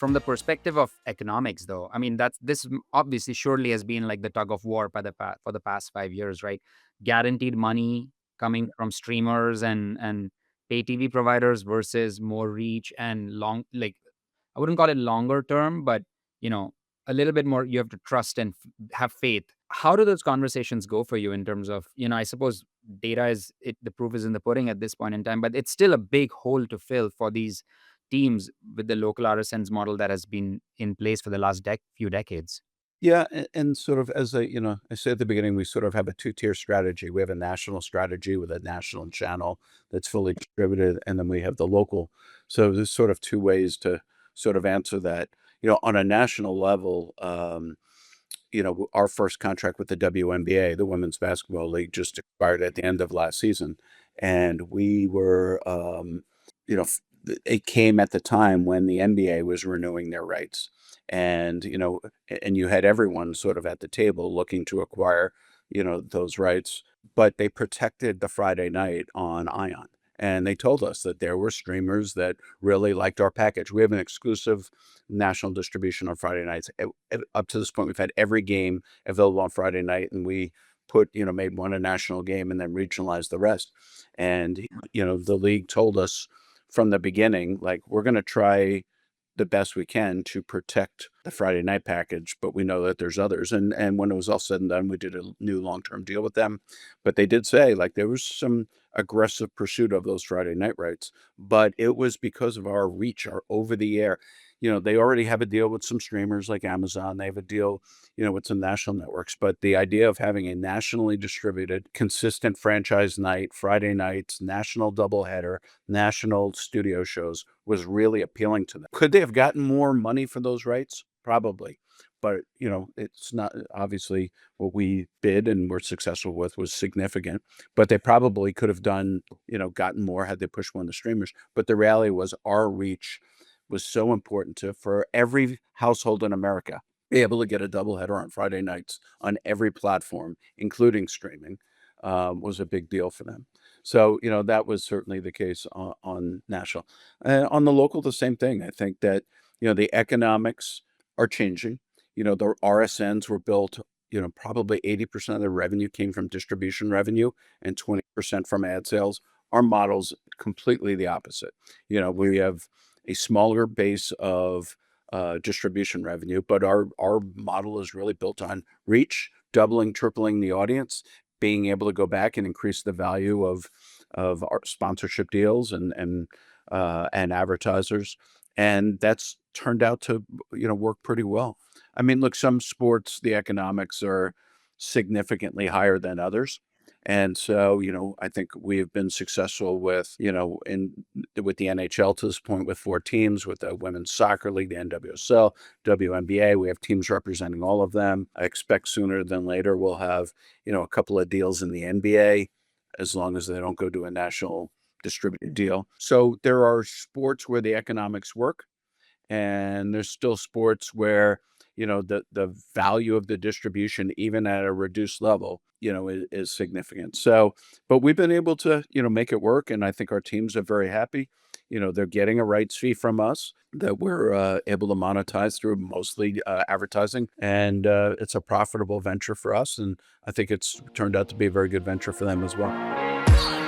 From the perspective of economics, though, I mean, obviously surely has been like the tug of war for the past 5 years, right? Guaranteed money coming from streamers and pay TV providers versus more reach and like I wouldn't call it longer term, but you know, a little bit more. You have to trust and have faith. How do those conversations go for you in terms of, I suppose data is it, the proof is in the pudding at this point in time, but it's still a big hole to fill for these teams with the local RSNs model that has been in place for the last few decades. Yeah, and sort of as I said at the beginning, we sort of have a two-tier strategy. We have a national strategy with a national channel that's fully distributed, and then we have the local. So there's sort of two ways to sort of answer that. On a national level, our first contract with the WNBA, the Women's Basketball League, just expired at the end of last season, and we were, you know, f- it came at the time when the NBA was renewing their rights, and and you had everyone sort of at the table looking to acquire, those rights, but they protected the Friday night on Ion. And they told us that there were streamers that really liked our package. We have an exclusive national distribution on Friday nights. Up to this point, we've had every game available on Friday night, and we made one a national game and then regionalized the rest. And, the league told us from the beginning, like, we're going to try the best we can to protect the Friday night package, but we know that there's others. And when it was all said and done, we did a new long-term deal with them. But they did say, like, there was some aggressive pursuit of those Friday night rights, but it was because of our reach, our over the air. They already have a deal with some streamers like Amazon. They have a deal, with some national networks. But the idea of having a nationally distributed, consistent franchise night, Friday nights, national doubleheader, national studio shows was really appealing to them. Could they have gotten more money for those rights? Probably. But, it's not obviously what we bid and were successful with was significant, but they probably could have done, gotten more had they pushed one of the streamers. But the reality was our reach was so important for every household in America. Be able to get a doubleheader on Friday nights on every platform, including streaming, was a big deal for them. So, that was certainly the case on national. On the local, the same thing. I think that, the economics are changing. The RSNs were built, probably 80% of the revenue came from distribution revenue and 20% from ad sales. Our model's completely the opposite. We have a smaller base of distribution revenue, but our model is really built on reach, doubling, tripling the audience, being able to go back and increase the value of our sponsorship deals and advertisers, and that's turned out to work pretty well. I mean, look, some sports the economics are significantly higher than others. And so, I think we have been successful with the NHL to this point with four teams, with the Women's Soccer League, the NWSL, WNBA. We have teams representing all of them. I expect sooner than later we'll have, a couple of deals in the NBA, as long as they don't go to a national distributed deal. So there are sports where the economics work, and there's still sports where the value of the distribution, even at a reduced level, is significant. So but we've been able to make it work, and I think our teams are very happy. They're getting a rights fee from us that we're able to monetize through mostly advertising, and it's a profitable venture for us, and I think it's turned out to be a very good venture for them as well.